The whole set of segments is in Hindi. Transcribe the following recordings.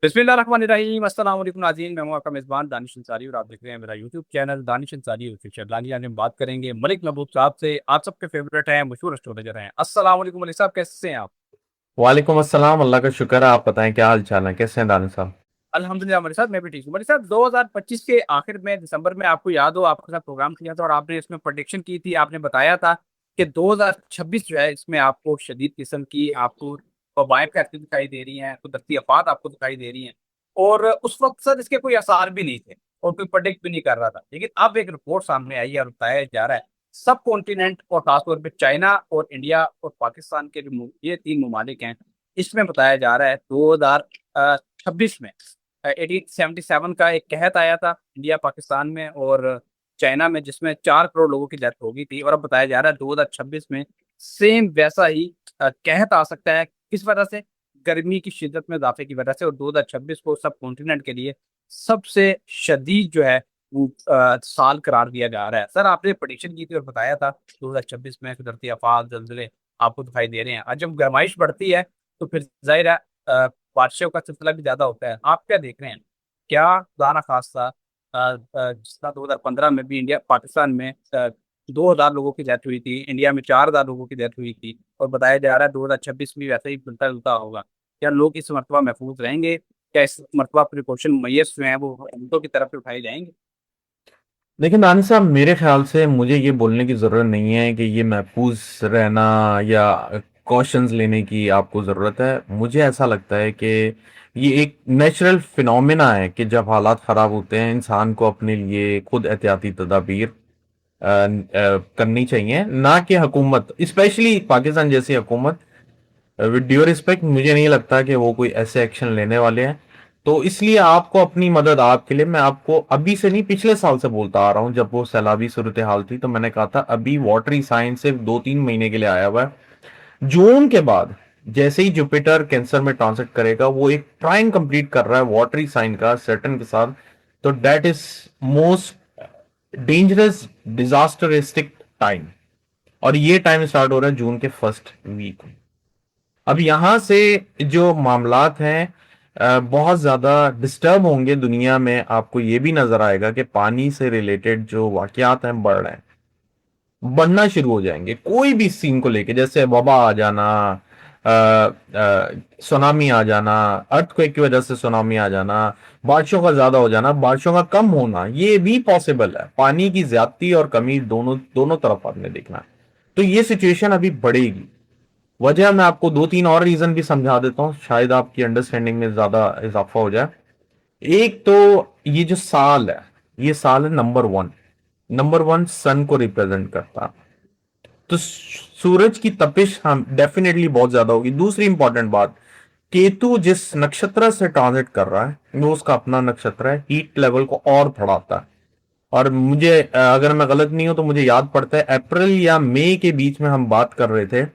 बिस्मिल्लाहिर्रहमानिर्रहीम अस्सलाम वालेकुम नाज़रीन, मैं हूं आपका मेज़बान दानिश अंसारी और आप देख रहे हैं मेरा YouTube channel Danish Ansari official. आज हम बात करेंगे मलिक महबूब साहब से। आप सबके फेवरेट हैं, मशहूर एस्ट्रोलॉजर हैं। अस्सलाम वालेकुम मलिक साहब, कैसे हैं आप? वालेकुम अस्सलाम। अल्लाह का शुक्र है। आप बताएं क्या हाल चाल है, कैसे हैं दानिश साहब? अल्हम्दुलिल्लाह मलिक साहब, मैं भी ठीक हूँ। मलिक साहब, 2025 के आखिर में दिसंबर में आपको याद हो, आपके साथ प्रोग्राम किया था और आपने इसमें प्रोडिक्शन की थी। आपने बताया था कि 2026 जो है इसमें आपको शदीद किस्म की आपको वबाएं फैलती दिखाई दे रही हैं, कुदरती आफात आपको दिखाई दे रही हैं। और उस वक्त सर इसके कोई आसार भी नहीं थे और कोई प्रोडिक्ट भी नहीं कर रहा था, लेकिन अब एक रिपोर्ट सामने आई है और बताया जा रहा है सब कॉन्टिनेंट और खासतौर पर चाइना और इंडिया और पाकिस्तान के जो ये तीन ममालिक हैं, इसमें बताया जा रहा है 2026 में 1877 का एक कहत आया था इंडिया पाकिस्तान में और चाइना में, जिसमें 4 करोड़ लोगों की डेथ हो गई थी। और अब बताया जा रहा है 2026 में सेम वैसा ही कहत आ सकता है। किस वजह से? गर्मी की शिद्दत में इजाफे की वजह से। और 2026 को सब कॉन्टिनेंट के लिए सबसे शदीद जो है वो साल करार दिया जा रहा है। सर, आपने प्रेडिक्शन की थी और बताया था 2026 में कुदरती आफात जल्जले आपको दिखाई दे रहे हैं। आज जब गर्माइश बढ़ती है तो फिर जाहिर है बारिशों का सिलसिला भी ज्यादा होता है। आप क्या देख रहे हैं? क्या खुदा ना खास्ता जिस तरह 2015 में भी इंडिया पाकिस्तान में 2,000 लोगों की डेथ हुई थी, इंडिया में 4,000 लोगों की डेथ हुई थी, और बताया जा रहा है 2026 में वैसे ही मिलता जुलता होगा। क्या लोग इस मरतबा महफूज रहेंगे? क्या इस मरतबा प्रिकॉशन मैयर्स जो हैं वो हुकूमतों की तरफ से उठाए जाएंगे? देखिए दानिश साहब, मेरे ख्याल से मुझे ये बोलने की ज़रूरत नहीं है कि ये महफूज रहना या कॉशंस लेने की आपको ज़रूरत है। मुझे ऐसा लगता है कि ये एक नेचुरल फिनोमेना है कि जब हालात ख़राब होते हैं इंसान को अपने लिए खुद एहतियाती तदाबीर करनी चाहिए, ना कि हुकूमत, स्पेशली पाकिस्तान जैसी हुकूमत। विद ड्यू रिस्पेक्ट, मुझे नहीं लगता कि वो कोई ऐसे एक्शन लेने वाले हैं। तो इसलिए आपको अपनी मदद, आपके लिए मैं आपको अभी से नहीं पिछले साल से बोलता आ रहा हूं। जब वो सैलाबी सूरत हाल थी तो मैंने कहा था अभी वाटरी साइन सिर्फ 2-3 महीने के लिए आया हुआ है। जून के बाद जैसे ही जुपिटर कैंसर में ट्रांसिट करेगा, वो एक ट्राइन कंप्लीट कर रहा है वाटरी साइन का सैटर्न के साथ। तो that is most dangerous disasteristic time. और ये टाइम स्टार्ट हो रहा है जून के फर्स्ट वीक। अब यहां से जो मामलात हैं बहुत ज्यादा डिस्टर्ब होंगे दुनिया में। आपको ये भी नजर आएगा कि पानी से रिलेटेड जो वाकयात हैं बढ़ रहे हैं, बढ़ना शुरू हो जाएंगे। कोई भी सीन को लेके, जैसे वबा आ जाना, सुनामी आ जाना, अर्थक्वेक की वजह से सुनामी आ जाना, बारिशों का ज्यादा हो जाना, बारिशों का कम होना, ये भी पॉसिबल है। पानी की ज्यादती और कमी दोनों दोनों तरफ आपने देखना है। तो ये सिचुएशन अभी बढ़ेगी। वजह मैं आपको 2-3 और रीजन भी समझा देता हूं, शायद आपकी अंडरस्टैंडिंग में ज्यादा इजाफा हो जाए। एक तो ये जो साल है, ये साल है नंबर वन। नंबर वन सन को रिप्रेजेंट करता है। तो सूरज की तपिश हम डेफिनेटली बहुत ज्यादा होगी। दूसरी इंपॉर्टेंट बात, केतु जिस नक्षत्र से ट्रांजिट कर रहा है वो उसका अपना नक्षत्र है, हीट लेवल को और बढ़ाता है। और मुझे अगर मैं गलत नहीं हूं तो मुझे याद पड़ता है अप्रैल या मई के बीच में हम बात कर रहे थे,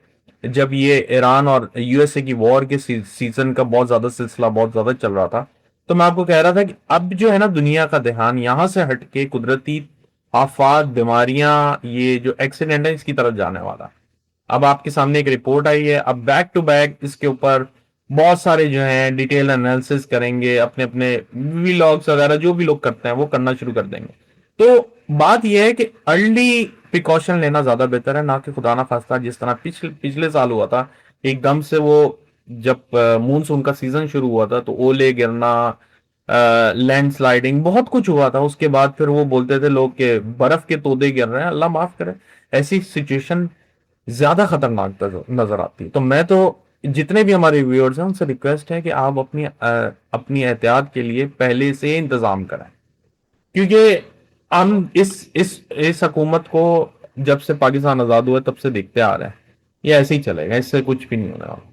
जब ये ईरान और यूएसए की वॉर के सीजन का बहुत ज्यादा सिलसिला बहुत ज्यादा चल रहा था। तो मैं आपको कह रहा था कि अब जो है ना, दुनिया का ध्यान यहां से हटके कुदरती आफात, बीमारियां, ये जो एक्सीडेंट है इसकी तरफ जाने वाला। अब आपके सामने एक रिपोर्ट आई है, अब बैक टू बैक इसके ऊपर बहुत सारे जो हैं डिटेल एनालिसिस करेंगे, अपने अपने व्लॉग्स वगैरह जो भी लोग करते हैं वो करना शुरू कर देंगे। तो बात यह है कि अर्ली प्रिकॉशन लेना ज्यादा बेहतर है, ना कि खुदा ना खास्ता जिस तरह पिछले पिछले साल हुआ था। एकदम से वो जब मूनसून का सीजन शुरू हुआ था तो ओले गिरना, लैंडस्लाइडिंग, बहुत कुछ हुआ था। उसके बाद फिर वो बोलते थे लोग कि बर्फ के तोदे गिर रहे हैं, अल्लाह माफ करे। ऐसी सिचुएशन ज्यादा खतरनाक नजर आती है। तो मैं तो जितने भी हमारे व्यूअर्स हैं उनसे रिक्वेस्ट है कि आप अपनी एहतियात के लिए पहले से इंतजाम करें। क्योंकि हम इस हुकूमत को जब से पाकिस्तान आजाद हुआ है तब से देखते आ रहे हैं, ये ऐसे ही चलेगा, इससे कुछ भी नहीं होने वाला।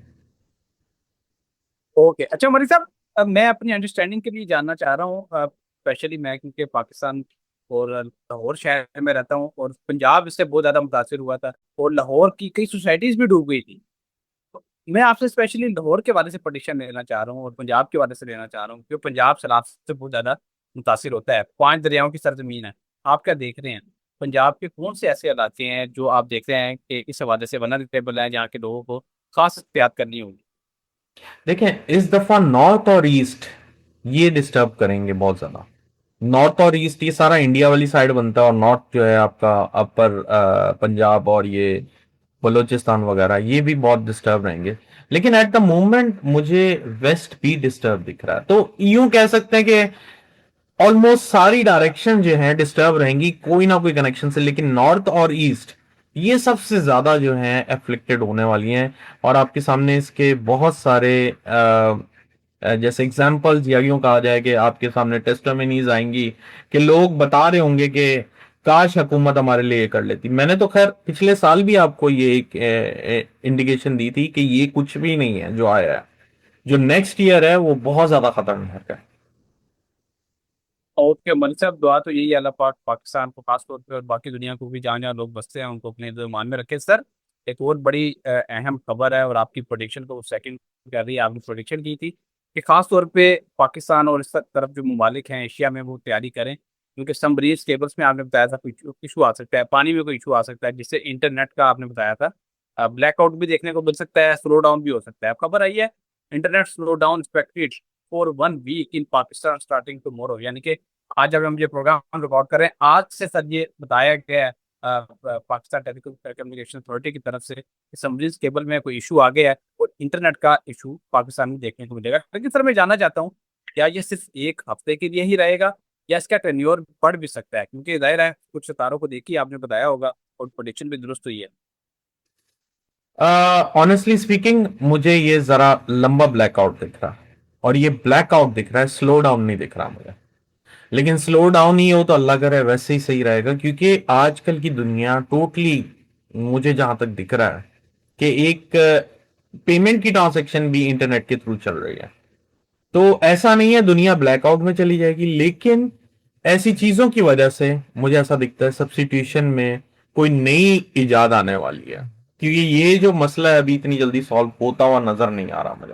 ओके, अच्छा मरी साहब, अब मैं अपनी अंडरस्टैंडिंग के लिए जानना चाह रहा हूँ। स्पेशली मैं क्योंकि पाकिस्तान और लाहौर शहर में रहता हूँ और पंजाब इससे बहुत ज़्यादा मुतासिर हुआ था और लाहौर की कई सोसाइटीज़ भी डूब गई थी। तो मैं आपसे स्पेशली लाहौर के वाले से पटिशन लेना चाह रहा हूँ और पंजाब के वाले से लेना चाह रहा हूँ, क्योंकि पंजाब सैलाब से बहुत ज़्यादा मुतासिर होता है। 5 दरियाओं की सरजमीन है। आप क्या देख रहे हैं? पंजाब के कौन से ऐसे इलाके हैं जो आप देख रहे हैं कि इस हवाले से वनरेबल हैं, जहाँ के लोगों को खास एहतियात करनी होगी? देखें, इस दफा नॉर्थ और ईस्ट ये डिस्टर्ब करेंगे बहुत ज्यादा। नॉर्थ और ईस्ट ये सारा इंडिया वाली साइड बनता है, और नॉर्थ जो है आपका अपर पंजाब और ये बलूचिस्तान वगैरह, ये भी बहुत डिस्टर्ब रहेंगे। लेकिन एट द मोमेंट मुझे वेस्ट भी डिस्टर्ब दिख रहा है, तो यूं कह सकते हैं कि ऑलमोस्ट सारी डायरेक्शन जो है डिस्टर्ब रहेंगी कोई ना कोई कनेक्शन से। लेकिन नॉर्थ और ईस्ट ये सबसे ज्यादा जो है एफ्लिक्टेड होने वाली हैं। और आपके सामने इसके बहुत सारे जैसे एग्जाम्पल्स या यूं कहा जाए कि आपके सामने टेस्टिमनीज आएंगी कि लोग बता रहे होंगे कि काश हुकूमत हमारे लिए ये कर लेती। मैंने तो खैर पिछले साल भी आपको ये एक इंडिकेशन दी थी कि ये कुछ भी नहीं है जो आया है। जो नेक्स्ट ईयर है वो बहुत ज्यादा खतरनाक है। ओके मलिक साहब, दुआ तो यही है, अल्लाह पाक पाकिस्तान को खास तौर पे और बाकी दुनिया को भी, जहाँ जहाँ लोग बसते हैं उनको अपने ईमान में रखे। सर एक और बड़ी अहम खबर है, और आपकी प्रोडिक्शन को सेकंड कर रही है। आपने प्रोडिक्शन की थी कि खास तौर पे पाकिस्तान और इस तरफ जो ममालिक हैं एशिया में, वो तैयारी करें, क्योंकि समरीज केबल्स में आपने बताया था कोई इशू आ सकता है, पानी में कोई इशू आ सकता है, जिससे इंटरनेट का आपने बताया था ब्लैकआउट भी देखने को मिल सकता है, स्लो डाउन भी हो सकता है। अब खबर आई है internet slow down expected for 1 week in Pakistan starting tomorrow, यानी कि आज जब हम ये प्रोग्राम रिकॉर्ड कर रहे हैं, आज से सर ये बताया गया है पाकिस्तान टेलीकम्युनिकेशन अथॉरिटी की तरफ से कि समरीज केबल में कोई इशू आ गया है और इंटरनेट का इशू पाकिस्तान में देखने को मिलेगा। लेकिन सर मैं जानना चाहता हूँ, क्या ये सिर्फ एक हफ्ते के लिए ही रहेगा या इसका टेन्योर बढ़ भी सकता है? क्योंकि जाहिर है कुछ सितारों को देखिए, आपने बताया होगा और प्रोडिक्शन भी दुरुस्त हुई है। ऑनेस्टली स्पीकिंग मुझे ये जरा लंबा ब्लैकआउट दिख रहा है, और ये ब्लैकआउट दिख रहा है, स्लो डाउन नहीं दिख रहा मुझे। लेकिन स्लो डाउन ही हो तो अल्लाह करे वैसे ही सही रहेगा, क्योंकि आजकल की दुनिया टोटली, मुझे जहां तक दिख रहा है कि एक पेमेंट की ट्रांजैक्शन भी इंटरनेट के थ्रू चल रही है। तो ऐसा नहीं है दुनिया ब्लैकआउट में चली जाएगी, लेकिन ऐसी चीजों की वजह से मुझे ऐसा दिखता है सब्स्टिट्यूशन में कोई नई इजाद आने वाली है, क्योंकि ये जो मसला है अभी इतनी जल्दी सॉल्व होता हुआ नजर नहीं आ रहा मुझे।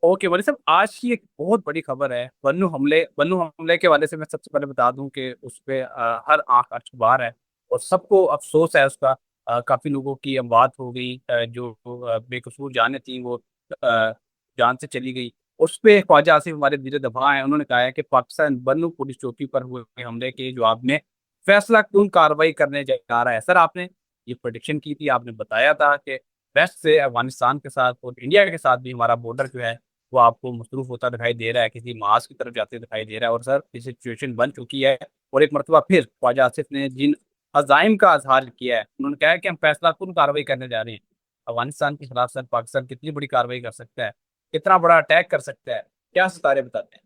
ओके वली साहब, आज की एक बहुत बड़ी खबर है, बन्नू हमले के वाले से मैं सबसे पहले बता दूं कि उस पे हर आंख अखबार है और सबको अफसोस है उसका। काफी लोगों की अमवात हो गई, जो बेकसूर जानें थी वो जान से चली गई। उस पे ख्वाजा आसिफ हमारे वीर दफा हैं, उन्होंने कहा है कि पाकिस्तान बन्नू पुलिस चौकी पर हुए हमले के जवाब में फैसला कून कार्रवाई करने जा रहा है। सर आपने ये प्रोडिक्शन की थी, आपने बताया था कि वेस्ट से अफगानिस्तान के साथ और इंडिया के साथ भी हमारा बॉर्डर जो है वो आपको मसरूफ होता दिखाई दे रहा है, किसी मास की तरफ जाते दिखाई दे रहा है। और सर ये सिचुएशन बन चुकी है, और एक मरतबा फिर ख्वाजा आसिफ ने जिन अजाइम का इजहार किया है, उन्होंने कहा है कि हम फैसला कौन कार्रवाई करने जा रहे हैं अफगानिस्तान के खिलाफ। सर पाकिस्तान कितनी बड़ी कार्रवाई कर सकता है, कितना बड़ा अटैक कर सकता है, क्या सितारे बताते हैं?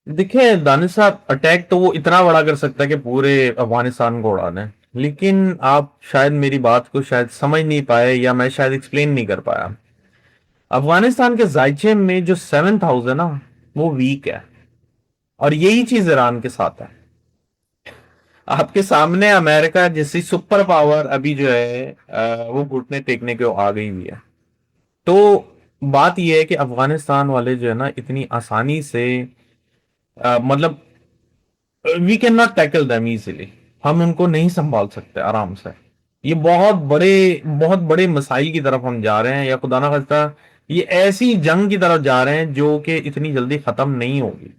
देखिए दानिश साहब, अटैक तो वो इतना बड़ा कर सकता है कि पूरे अफगानिस्तान को उड़ा दें। लेकिन आप शायद मेरी बात को शायद समझ नहीं पाए, या मैं शायद एक्सप्लेन नहीं कर पाया। अफगानिस्तान के जायचे में जो 7,000 है ना, वो वीक है, और यही चीज ईरान के साथ है। आपके सामने अमेरिका जैसी सुपर पावर अभी जो है वो घुटने टेकने को आ गई हुई है। तो बात यह है कि अफगानिस्तान वाले जो है ना इतनी आसानी से मतलब we can not tackle them easily. हम उनको नहीं संभाल सकते आराम से। ये बहुत बड़े मसाइल की तरफ हम जा रहे हैं, या खुदा ना खास्ता ये ऐसी जंग की तरफ जा रहे हैं जो कि इतनी जल्दी खत्म नहीं होगी।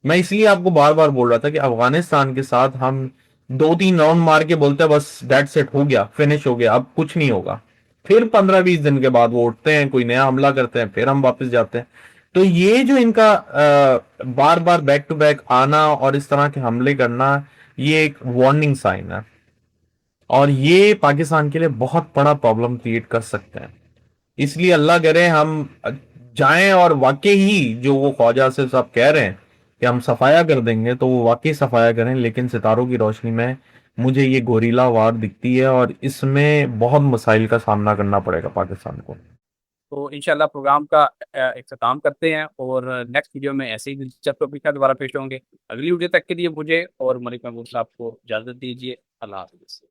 मैं इसलिए आपको बार बार बोल रहा था कि अफगानिस्तान के साथ हम 2-3 राउंड मार के बोलते हैं बस डेट सेट हो गया, फिनिश हो गया, अब कुछ नहीं होगा। फिर 15-20 दिन के बाद वो उठते हैं, कोई नया हमला करते हैं, फिर हम वापस जाते हैं। तो ये जो इनका बार बार बैक टू बैक आना और इस तरह के हमले करना, ये एक वार्निंग साइन है, और ये पाकिस्तान के लिए बहुत बड़ा प्रॉब्लम क्रिएट कर सकते हैं। इसलिए अल्लाह करे हम जाएं और वाकई ही जो वो ख्वाजा से साहब कह रहे हैं कि हम सफाया कर देंगे, तो वो वाकई सफाया करें। लेकिन सितारों की रोशनी में मुझे ये गोरीला वार दिखती है, और इसमें बहुत मसाइल का सामना करना पड़ेगा पाकिस्तान को। तो इंशाल्लाह प्रोग्राम का इख्तिताम करते हैं, और नेक्स्ट वीडियो में ऐसे ही दिलचस्प टॉपिक के साथ दोबारा पेश होंगे। अगली वीडियो तक के लिए मुझे और मलिक महबूब साहब को इजाज़त दीजिए। अल्लाह हाफिज़।